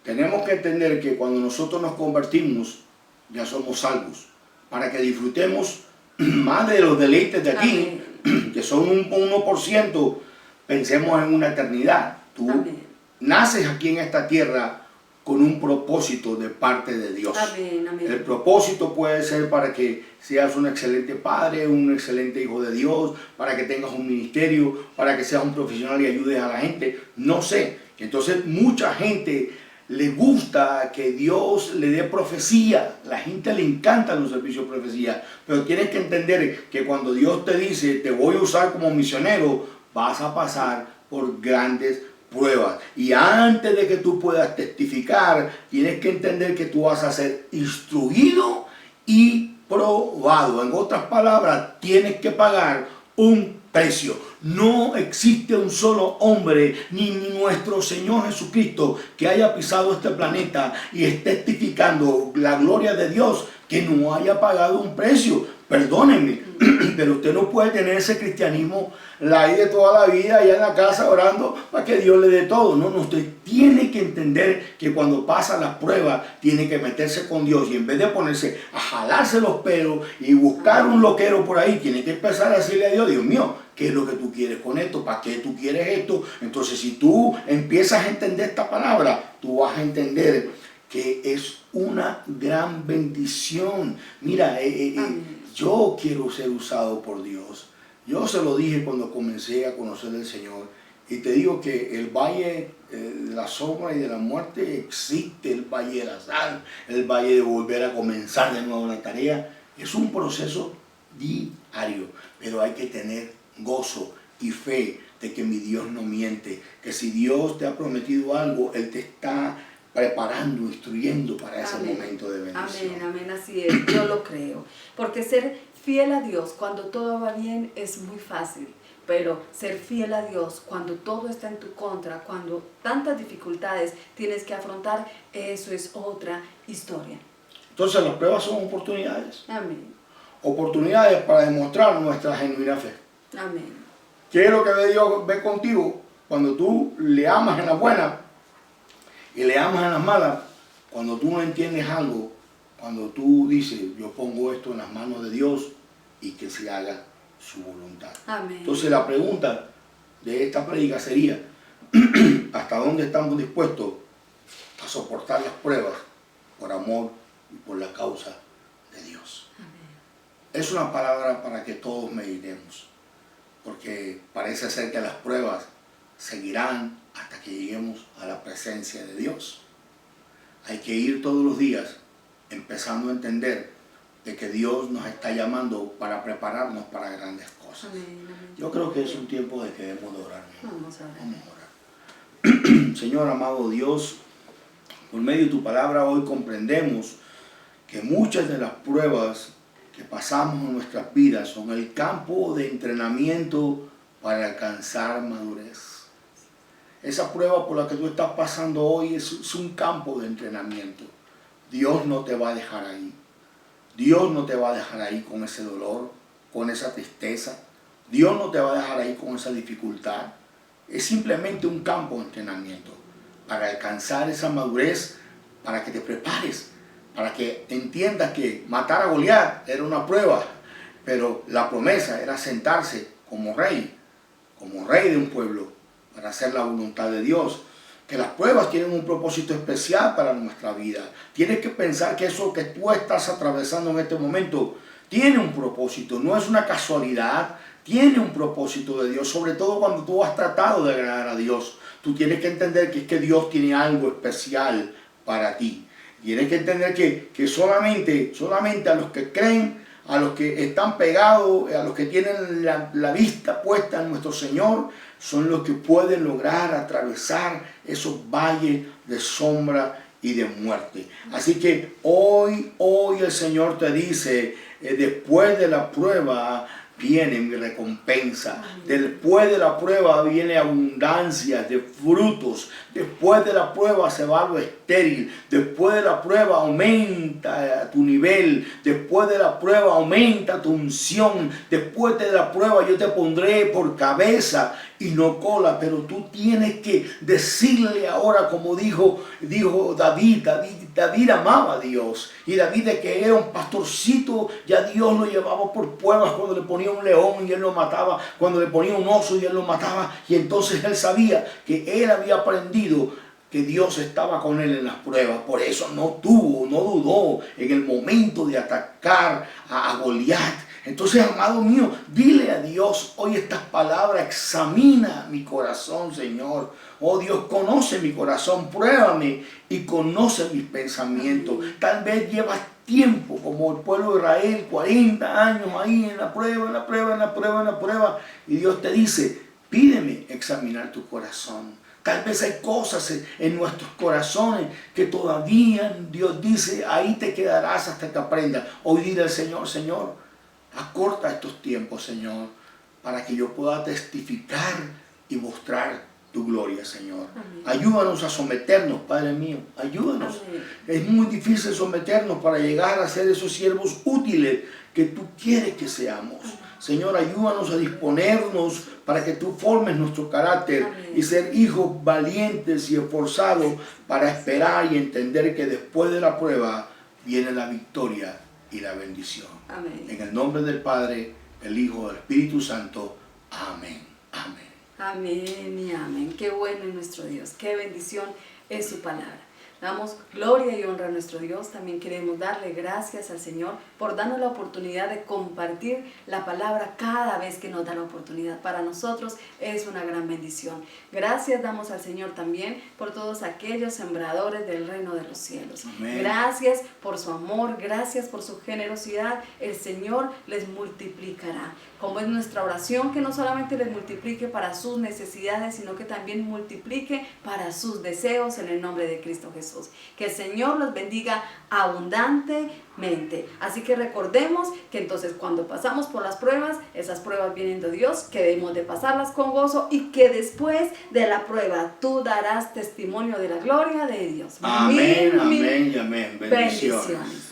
Tenemos que entender que cuando nosotros nos convertimos, ya somos salvos. Para que disfrutemos más de los deleites de aquí, amén, que son un 1%, pensemos en una eternidad. Tú amén, naces aquí en esta tierra con un propósito de parte de Dios. Amén, amén. El propósito puede ser para que seas un excelente padre, un excelente hijo de Dios, para que tengas un ministerio, para que seas un profesional y ayudes a la gente. No sé. Entonces mucha gente le gusta que Dios le dé profecía. La gente le encantan los servicios de profecía. Pero tienes que entender que cuando Dios te dice, te voy a usar como misionero, vas a pasar por grandes pruebas. Y antes de que tú puedas testificar, tienes que entender que tú vas a ser instruido y probado. En otras palabras, tienes que pagar un precio. No existe un solo hombre, ni nuestro Señor Jesucristo, que haya pisado este planeta y esté testificando la gloria de Dios, que no haya pagado un precio. Perdónenme, pero usted no puede tener ese cristianismo la de toda la vida allá en la casa orando para que Dios le dé todo. No, usted tiene que entender que cuando pasa la prueba tiene que meterse con Dios y en vez de ponerse a jalarse los pelos y buscar un loquero por ahí, tiene que empezar a decirle a Dios, Dios mío, ¿qué es lo que tú quieres con esto? ¿Para qué tú quieres esto? Entonces si tú empiezas a entender esta palabra, tú vas a entender que es una gran bendición. Mira, yo quiero ser usado por Dios. Yo se lo dije cuando comencé a conocer al Señor. Y te digo que el valle de la sombra y de la muerte existe, el valle de la sal, el valle de volver a comenzar de nuevo la tarea. Es un proceso diario, pero hay que tener gozo y fe de que mi Dios no miente. Que si Dios te ha prometido algo, Él te está preparando, instruyendo para ese momento de bendición. Amén, amén, así es, yo lo creo. Porque ser fiel a Dios cuando todo va bien es muy fácil, pero ser fiel a Dios cuando todo está en tu contra, cuando tantas dificultades tienes que afrontar, eso es otra historia. Entonces las pruebas son oportunidades. Amén. Oportunidades para demostrar nuestra genuina fe. Amén. ¿Qué es lo que Dios ve contigo cuando tú le amas en las buenas y le amas en las malas? Cuando tú no entiendes algo, cuando tú dices, yo pongo esto en las manos de Dios y que se haga su voluntad. Amén. Entonces la pregunta de esta prédica sería, ¿hasta dónde estamos dispuestos a soportar las pruebas por amor y por la causa de Dios? Amén. Es una palabra para que todos meditemos, porque parece ser que las pruebas seguirán hasta que lleguemos a la presencia de Dios. Hay que ir todos los días empezando a entender de que Dios nos está llamando para prepararnos para grandes cosas. Amén, amén. Yo creo que es un tiempo de que debemos de orar. Vamos a ver. Vamos a orar. Señor amado Dios, por medio de tu palabra hoy comprendemos que muchas de las pruebas que pasamos en nuestras vidas son el campo de entrenamiento para alcanzar madurez. Esa prueba por la que tú estás pasando hoy es un campo de entrenamiento. Dios no te va a dejar ahí. Dios no te va a dejar ahí con ese dolor, con esa tristeza. Dios no te va a dejar ahí con esa dificultad. Es simplemente un campo de entrenamiento para alcanzar esa madurez, para que te prepares, para que entiendas que matar a Goliat era una prueba, pero la promesa era sentarse como rey de un pueblo, para hacer la voluntad de Dios. Que las pruebas tienen un propósito especial para nuestra vida. Tienes que pensar que eso que tú estás atravesando en este momento tiene un propósito, no es una casualidad, tiene un propósito de Dios, sobre todo cuando tú has tratado de agradar a Dios. Tú tienes que entender que es que Dios tiene algo especial para ti. Tienes que entender que solamente a los que creen, a los que están pegados, a los que tienen la vista puesta en nuestro Señor, son los que pueden lograr atravesar esos valles de sombra y de muerte. Así que hoy el Señor te dice, después de la prueba viene mi recompensa. Después de la prueba viene abundancia de frutos. Después de la prueba se va lo estéril. Después de la prueba aumenta tu nivel. Después de la prueba aumenta tu unción. Después de la prueba yo te pondré por cabeza y no cola. Pero tú tienes que decirle ahora, como dijo David. David amaba a Dios. Y David, de que era un pastorcito, ya Dios lo llevaba por pruebas cuando le ponía un león y él lo mataba, cuando le ponía un oso y él lo mataba, y entonces él sabía que él había aprendido que Dios estaba con él en las pruebas. Por eso no dudó en el momento de atacar a Goliat. Entonces, amado mío, dile a Dios hoy estas palabras: examina mi corazón, Señor. Oh Dios, conoce mi corazón, pruébame y conoce mis pensamientos. Tal vez llevas tiempo como el pueblo de Israel, 40 años ahí en la prueba. Y Dios te dice: pídeme examinar tu corazón. Tal vez hay cosas en nuestros corazones que todavía Dios dice: ahí te quedarás hasta que aprendas. Hoy dile al Señor: Señor, acorta estos tiempos, Señor, para que yo pueda testificar y mostrar tu gloria, Señor. Amén. Ayúdanos a someternos, Padre mío. Ayúdanos. Amén. Es muy difícil someternos para llegar a ser esos siervos útiles que tú quieres que seamos. Amén. Señor, ayúdanos a disponernos para que tú formes nuestro carácter. Amén. Y ser hijos valientes y esforzados para esperar y entender que después de la prueba viene la victoria y la bendición. Amén. En el nombre del Padre, el Hijo, del Espíritu Santo. Amén. Amén. Amén y amén. Qué bueno es nuestro Dios. Qué bendición es su palabra. Damos gloria y honra a nuestro Dios. También queremos darle gracias al Señor por darnos la oportunidad de compartir la palabra cada vez que nos da la oportunidad. Para nosotros es una gran bendición. Gracias damos al Señor también por todos aquellos sembradores del reino de los cielos. Amén. Gracias por su amor, gracias por su generosidad. El Señor les multiplicará. Como es nuestra oración, que no solamente les multiplique para sus necesidades, sino que también multiplique para sus deseos en el nombre de Cristo Jesús. Que el Señor los bendiga abundantemente. Así que recordemos que entonces cuando pasamos por las pruebas, esas pruebas vienen de Dios, que debemos de pasarlas con gozo y que después de la prueba tú darás testimonio de la gloria de Dios. Amén, amén y amén. Bendiciones.